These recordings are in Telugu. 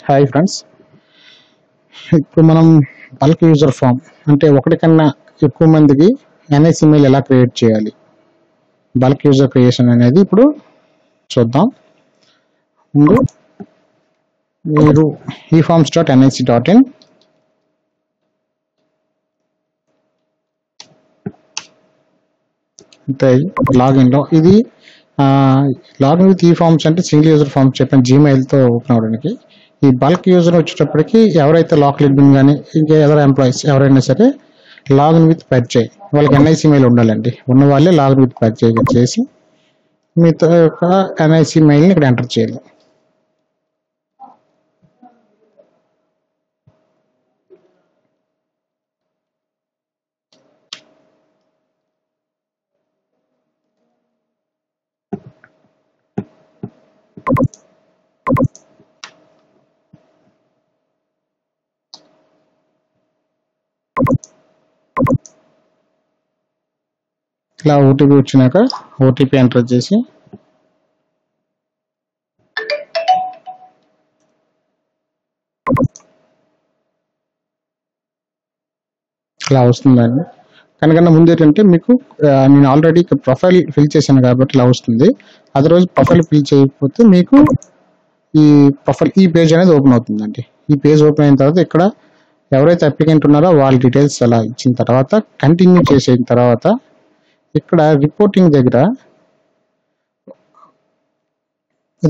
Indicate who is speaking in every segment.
Speaker 1: హాయ్ ఫ్రెండ్స్, ఇప్పుడు మనం బల్క్ యూజర్ ఫామ్ అంటే ఒకటి కన్నా ఎక్కువ మందికి ఎన్ఐసి మెయిల్ ఎలా క్రియేట్ చేయాలి, బల్క్ యూజర్ క్రియేషన్ అనేది ఇప్పుడు చూద్దాం. ముందు మీరు eforms.nic.in లాగిన్లో ఇది లాగిన్ విత్ eforms అంటే సింగిల్ యూజర్ ఫామ్స్ చెప్పిన జీమెయిల్తో ఓపెన్ అవ్వడానికి. ఈ బల్క్ యూజర్ వచ్చేటప్పటికి ఎవరైతే లోకల్ అడ్మిన్ కానీ ఇంకా ఎదర్ ఎంప్లాయీస్ ఎవరైనా సరే లాగిన్ విత్ పరిచయ్ వాళ్ళకి ఎన్ఐసి మెయిల్ ఉండాలండి. ఉన్న వాళ్ళే లాగిన్ విత్ పరిచయ్ చేసి మీతో యొక్క ఎన్ఐసి మెయిల్ని ఇక్కడ ఎంటర్ చేయాలి. ఇలా ఓటీపీ వచ్చినాక ఓటీపీ ఎంటర్ చేసి ఇలా వస్తుందండి. కనుకన్నా ముందు ఏంటంటే మీకు నేను ఆల్రెడీ ప్రొఫైల్ ఫిల్ చేశాను కాబట్టి ఇలా వస్తుంది. అదే రోజు ప్రొఫైల్ ఫిల్ చేయకపోతే మీకు ఈ పేజ్ అనేది ఓపెన్ అవుతుందండి. ఈ పేజ్ ఓపెన్ అయిన తర్వాత ఇక్కడ ఎవరైతే అప్లికెంట్ ఉన్నారో వాళ్ళ డీటెయిల్స్ అలా ఇచ్చిన తర్వాత కంటిన్యూ చేసిన తర్వాత ఇక్కడ రిపోర్టింగ్ దగ్గర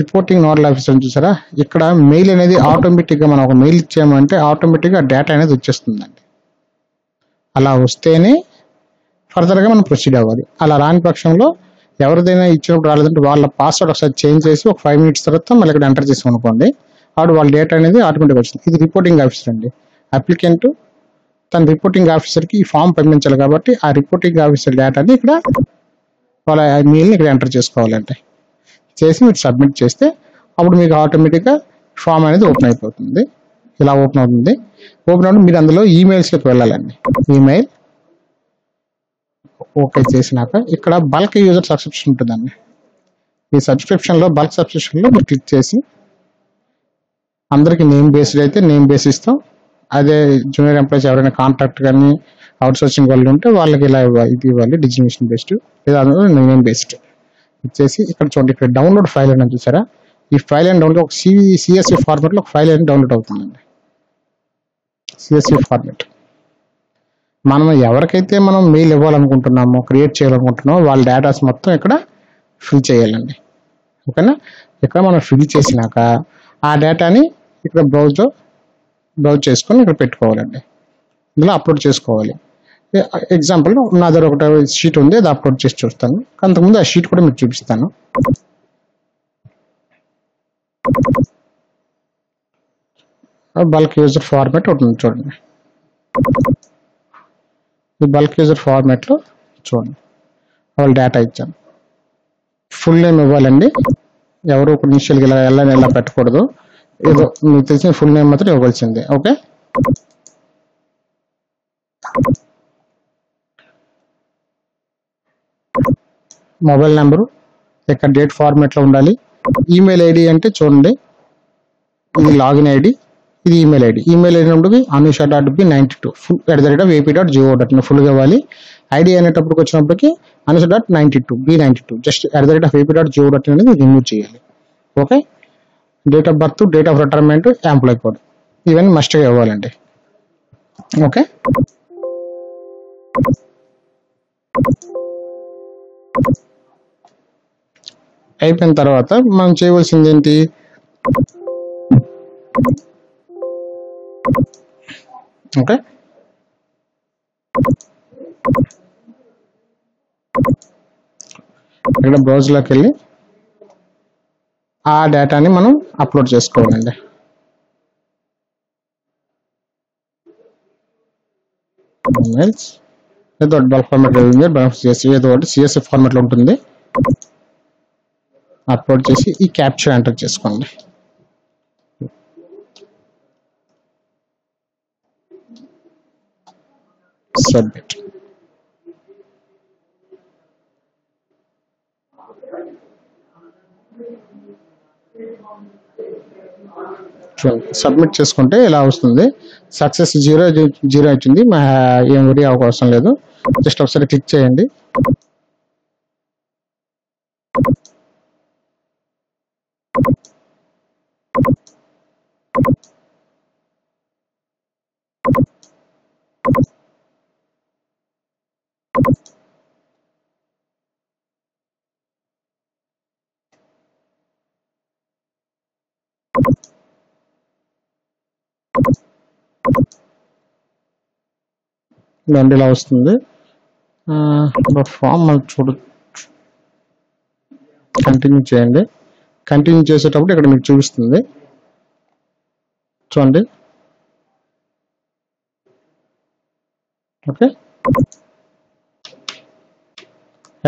Speaker 1: రిపోర్టింగ్ నోడల్ ఆఫీసర్ చూసారా, ఇక్కడ మెయిల్ అనేది ఆటోమేటిక్గా మనం ఒక మెయిల్ ఇచ్చామంటే ఆటోమేటిక్గా డేటా అనేది వచ్చేస్తుందండి. అలా వస్తేనే ఫర్దర్గా మనం ప్రొసీడ్ అవ్వాలి. అలా రాని పక్షంలో ఎవరిదైనా ఇచ్చినప్పుడు రాలేదంటే వాళ్ళ పాస్వర్డ్ ఒకసారి చేంజ్ చేసి ఒక 5 minutes తర్వాత మళ్ళీ ఇక్కడ ఎంటర్ చేసి అనుకోండి, అప్పుడు వాళ్ళ డేటా అనేది ఆటోమేటిక్గా వస్తుంది. ఇది రిపోర్టింగ్ ఆఫీసర్ అండి. అప్లికెంట్ తన రిపోర్టింగ్ ఆఫీసర్కి ఈ ఫామ్ పంపించాలి కాబట్టి ఆ రిపోర్టింగ్ ఆఫీసర్ డేటాని ఇక్కడ వాళ్ళ మెయిల్ని ఇక్కడ ఎంటర్ చేసుకోవాలంటే చేసి మీరు సబ్మిట్ చేస్తే అప్పుడు మీకు ఆటోమేటిక్గా ఫామ్ అనేది ఓపెన్ అయిపోతుంది. ఇలా ఓపెన్ అవుతుంది. ఓపెన్ అవుతుంది మీరు అందులో ఈమెయిల్స్లోకి వెళ్ళాలండి. ఈమెయిల్ ఓకే చేసినాక ఇక్కడ బల్క్ యూజర్ సబ్స్క్రిప్షన్ ఉంటుందండి. ఈ సబ్స్క్రిప్షన్లో బల్క్ సబ్స్క్రిప్షన్లో మీరు క్లిక్ చేసి అందరికీ నేమ్ బేస్డ్ అయితే నేమ్ బేస్ ఇస్తాం. అదే జూనియర్ ఎంప్లాయీస్ ఎవరైనా కాంట్రాక్ట్ కానీ అవుట్ సోర్సింగ్ వాళ్ళు ఉంటే వాళ్ళకి ఇలా ఇది ఇవ్వాలి డిజిగ్నేషన్ బేస్డ్ లేదా నేమ్ బేస్డ్ ఇచ్చేసి ఇక్కడ చూడండి, ఇక్కడ డౌన్లోడ్ ఫైల్ అని చూసారా, ఈ ఫైల్ అండ్ డౌన్లోడ్ ఒక సిఎస్వి ఫార్మాట్లో ఒక ఫైల్ అనేది డౌన్లోడ్ అవుతుందండి. సిఎస్వి ఫార్మాట్ మనం ఎవరికైతే మనం మెయిల్ ఇవ్వాలనుకుంటున్నామో క్రియేట్ చేయాలనుకుంటున్నామో వాళ్ళ డేటాస్ మొత్తం ఇక్కడ ఫిల్ చేయాలండి. ఓకేనా, ఇక్కడ మనం ఫిల్ చేసినాక ఆ డేటాని ఇక్కడ బ్రౌజ్ చేసుకొని ఇక్కడ పెట్టుకోవాలండి. ఇందులో అప్లోడ్ చేసుకోవాలి. ఎగ్జాంపుల్ నా దగ్గర ఒకటి షీట్ ఉంది, అది అప్లోడ్ చేసి చూస్తాను. అంతకుముందు ఆ షీట్ కూడా మీకు చూపిస్తాను. బల్క్ యూజర్ ఫార్మాట్ ఉంటుంది చూడండి. ఈ బల్క్ యూజర్ ఫార్మాట్లో చూడండి వాళ్ళ డేటా ఇచ్చాను. ఫుల్ నేమ్ ఇవ్వాలండి. ఎవరు ఒక ఇనిషియల్గా ఎలా పెట్టకూడదు, ఏదో మీకు తెలిసిన ఫుల్ నేమ్ మాత్రం ఇవ్వాల్సిందే. ఓకే, మొబైల్ నెంబరు ఇక్కడ డేట్ ఫార్మాట్లో ఉండాలి. ఈమెయిల్ ఐడి అంటే చూడండి, ఇది లాగిన్ ఐడి, ఇది ఈమెయిల్ ఐడి. ఈమెయిల్ ఐడి నుండి anusha.b92 @ap.go.in ఫుల్గా ఇవ్వాలి. ఐడి అనేటప్పటికి వచ్చినప్పటికి anusha.92 b92 జస్ట్ @ap.go.in అనేది రిమూవ్ చేయాలి. Okay, date of birth, date of retirement, employee code ఇవన్నీ మస్ట్గా ఇవ్వాలండి. ఓకే, అయిపోయిన తర్వాత మనం చేయవలసింది ఏంటి, ఓకే ఇక్కడ బ్రౌజర్లోకి వెళ్ళి ఆ డేటాని మనం అప్లోడ్ చేసుకోవాలండి. ఏదో బల్క్ ఫార్మాట్ ఏదో ఒకటి సిఎస్ఎఫ్ ఫార్మాట్లో ఉంటుంది. అప్లోడ్ చేసి ఈ క్యాప్చర్ ఎంటర్ చేసుకోండి. సబ్మిట్. చూడండి సబ్మిట్ చేసుకుంటే ఇలా వస్తుంది. సక్సెస్ 0 వచ్చింది. ఏం వరీ అవసరం లేదు. జస్ట్ ఒకసారి క్లిక్ చేయండి. దాంట్లో ఇలా వస్తుంది. ఫామ్ కంటిన్యూ చేయండి. కంటిన్యూ చేసేటప్పుడు ఇక్కడ మీకు చూపిస్తుంది చూడండి. ఓకే,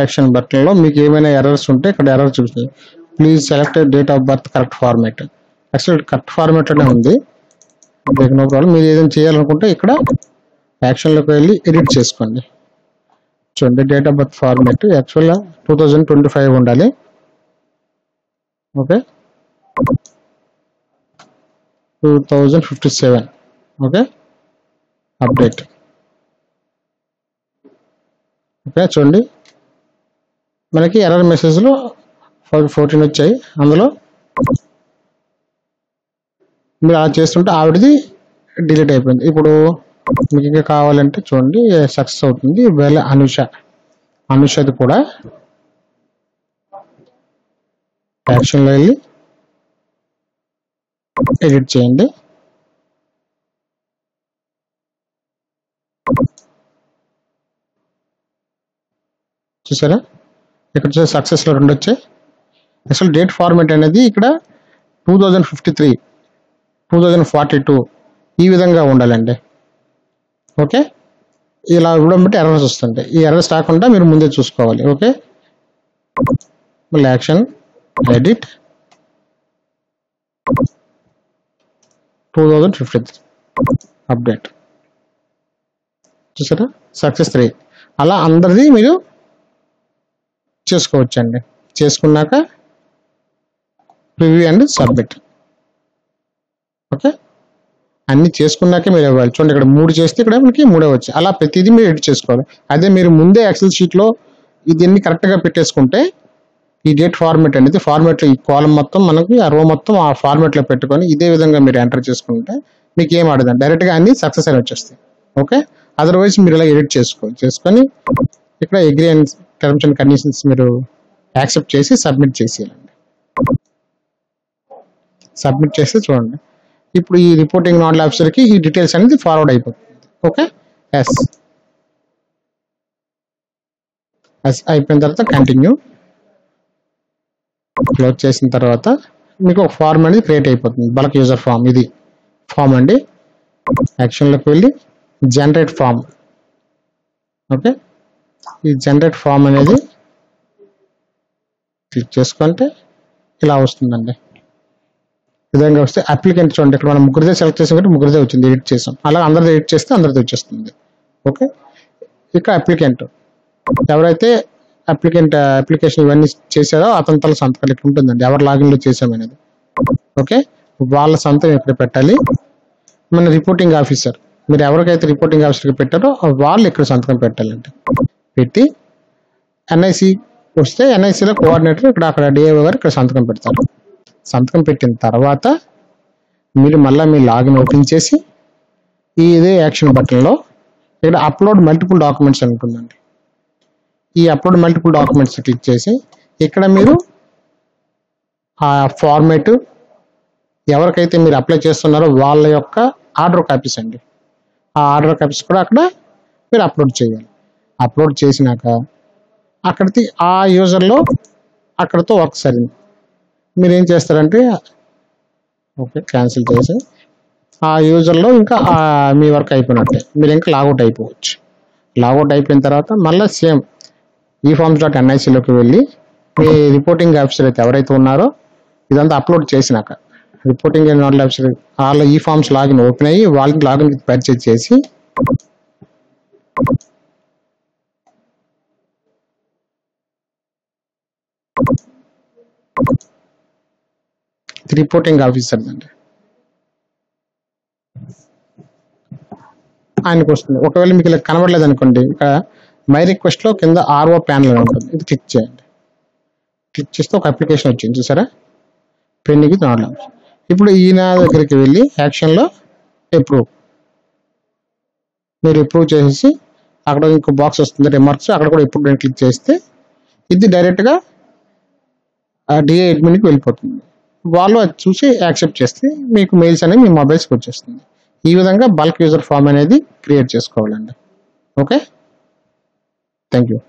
Speaker 1: యాక్షన్ బటన్లో మీకు ఏమైనా ఎర్రర్స్ ఉంటే ఇక్కడ ఎర్రర్ చూపిస్తుంది. Please select date of birth correct format. Actual correct ఫార్మాట్లోనే ఉంది, నో ప్రాబ్లం. మీరు ఏదైనా చేయాలనుకుంటే ఇక్కడ యాక్షన్లోకి వెళ్ళి ఎడిట్ చేసుకోండి. చూడండి డేట్ ఆఫ్ బర్త్ ఫార్మాట్ యాక్చువల్గా 2025 ఉండాలి. ఓకే, 2057. Okay, update. ఓకే, చూడండి మనకి ఎర్రర్ మెసేజ్లో 14 వచ్చాయి. అందులో మీరు అలా చేస్తుంటే ఆవిడది డిలీట్ అయిపోయింది. ఇప్పుడు మీకు ఇంకా కావాలంటే చూడండి సక్సెస్ అవుతుంది. వేళ అనుషది కూడా యాక్షన్లో వెళ్ళి ఎడిట్ చేయండి. చూసారా ఇక్కడ చూసే సక్సెస్లో 2 వచ్చాయి. అసలు డేట్ ఫార్మాట్ అనేది ఇక్కడ 2053, 2042 ఈ విధంగా ఉండాలండి. ఓకే, ఇలా ఇవ్వడం బట్టి ఎర్రర్స్ వస్తుంటాయి. ఈ ఎర్రర్స్ రాకుండా మీరు ముందే చూసుకోవాలి. ఓకే, మళ్ళీ యాక్షన్ ఎడిట్ 2053 అప్డేట్. చూసారా సక్సెస్ 3. అలా అందరిది మీరు చేసుకోవచ్చండి. చేసుకున్నాక ప్రివ్యూ అండ్ సబ్మిట్. ఓకే, అన్ని చేసుకున్నాకే మీరు ఇవ్వాలి. చూడండి ఇక్కడ 3 చేస్తే ఇక్కడ మనకి 3 వచ్చాయి. అలా ప్రతిదీ మీరు ఎడిట్ చేసుకోవాలి. అదే మీరు ముందే ఎక్సెల్ షీట్లో దీన్ని కరెక్ట్గా పెట్టేసుకుంటే ఈ డేట్ ఫార్మాట్ అనేది ఫార్మాట్లో ఈ కాలం మొత్తం మనకి ఆ రో మొత్తం ఆ ఫార్మాట్లో పెట్టుకొని ఇదే విధంగా మీరు ఎంటర్ చేసుకుంటే మీకు ఏం ఆడదండి, డైరెక్ట్గా అన్ని సక్సెస్ అని వచ్చేస్తాయి. ఓకే, అదర్వైజ్ మీరు ఇలా ఎడిట్ చేసుకొని ఇక్కడ agree and terms and conditions మీరు యాక్సెప్ట్ చేసి సబ్మిట్ చేసేయాలండి. సబ్మిట్ చేస్తే చూడండి ఇప్పుడు ఈ రిపోర్టింగ్ నాన్ ఆఫీసర్కి ఈ డీటెయిల్స్ అనేది ఫార్వర్డ్ అయిపోతుంది. ఓకే, ఎస్ అయిపోయిన తర్వాత కంటిన్యూ క్లోజ్ చేసిన తర్వాత మీకు ఒక ఫార్మ్ అనేది క్రియేట్ అయిపోతుంది. Bulk user form. ఇది ఫామ్ అండి. యాక్షన్లోకి వెళ్ళి జనరేట్ ఫామ్. ఓకే, ఈ జనరేట్ ఫామ్ అనేది క్లిక్ చేసుకుంటే ఇలా వస్తుందండి. విధంగా వస్తే అప్లికెంట్ చూడండి ఇక్కడ మనం ముగ్గురిదే సెలెక్ట్ చేసాం కాబట్టి ముగ్గురిదే వచ్చింది, ఎడిట్ చేసాం. అలా అందరిది ఎడిట్ చేస్తే అందరిది వచ్చేస్తుంది. ఓకే, ఇక అప్లికెంట్ ఎవరైతే అప్లికేషన్ ఇవన్నీ చేశారో అతని తల సంతకాలు ఇక్కడ ఉంటుందండి, ఎవరు లాగిన్లో చేసామనేది. ఓకే, వాళ్ళ సంతకం ఇక్కడ పెట్టాలి. మన రిపోర్టింగ్ ఆఫీసర్ మీరు ఎవరికైతే రిపోర్టింగ్ ఆఫీసర్కి పెట్టారో వాళ్ళు ఇక్కడ సంతకం పెట్టాలండి. పెట్టి ఎన్ఐసి వస్తే ఎన్ఐసిలో కోఆర్డినేటర్ ఇక్కడ అక్కడ డిఏఓ గారు ఇక్కడ సంతకం పెడతారు. సంతకం పెట్టిన తర్వాత మీరు మళ్ళీ మీ లాగిన్ ఓపెన్ చేసి ఇదే యాక్షన్ బటన్లో ఇక్కడ అప్లోడ్ మల్టిపుల్ డాక్యుమెంట్స్ అని ఉంటుందండి. ఈ అప్లోడ్ మల్టిపుల్ డాక్యుమెంట్స్ క్లిక్ చేసి ఇక్కడ మీరు ఆ ఫార్మేట్ ఎవరికైతే మీరు అప్లై చేస్తున్నారో వాళ్ళ యొక్క ఆర్డర్ కాపీస్ అండి, ఆ ఆర్డర్ కాపీస్ కూడా అక్కడ మీరు అప్లోడ్ చేయాలి. అప్లోడ్ చేసినాక అక్కడికి ఆ యూజర్లో అక్కడితో ఒకసారి మీరు ఏం చేస్తారంటే ఓకే క్యాన్సిల్ చేసి ఆ యూజర్లో ఇంకా మీ వర్క్ అయిపోయినట్టే, మీరు ఇంకా లాగౌట్ అయిపోవచ్చు. లాగౌట్ అయిపోయిన తర్వాత మళ్ళీ సేమ్ eForms.NICలోకి వెళ్ళి మీ రిపోర్టింగ్ ఆఫీసర్ అయితే ఎవరైతే ఉన్నారో ఇదంతా అప్లోడ్ చేసినాక రిపోర్టింగ్ అండ్ నాట్ ఆఫీసర్ వాళ్ళ eForms లాగిన్ ఓపెన్ అయ్యి వాళ్ళకి లాగిన్ పర్చేజ్ చేసి రిపోర్టింగ్ ఆఫీసర్ అండి ఆయనకు వస్తుంది. ఒకవేళ మీకు ఇలా కనబడలేదు అనుకోండి, ఇక్కడ మై రిక్వెస్ట్లో కింద ఆర్ఓ ప్యానల్ అని ఉంటుంది, ఇది క్లిక్ చేయండి. క్లిక్ చేస్తే ఒక అప్లికేషన్ వచ్చింది చూసారా, పెండింగ్ నాట్. ఇప్పుడు ఈయన దగ్గరికి వెళ్ళి యాక్షన్లో అప్రూవ్, మీరు అప్రూవ్ చేసేసి అక్కడ ఇంకో బాక్స్ వస్తుంది రిమార్క్స్, అక్కడ కూడా ఇప్పుడు నేను క్లిక్ చేస్తే ఇది డైరెక్ట్గా డిఏ అడ్మిన్కి వెళ్ళిపోతుంది. వాళ్ళు అది చూసి యాక్సెప్ట్ చేస్తే మీకు మెయిల్స్ అనేవి మీ మొబైల్స్కి వచ్చేస్తుంది. ఈ విధంగా బల్క్ యూజర్ ఫామ్ అనేది క్రియేట్ చేసుకోవాలండి. Okay, thank you.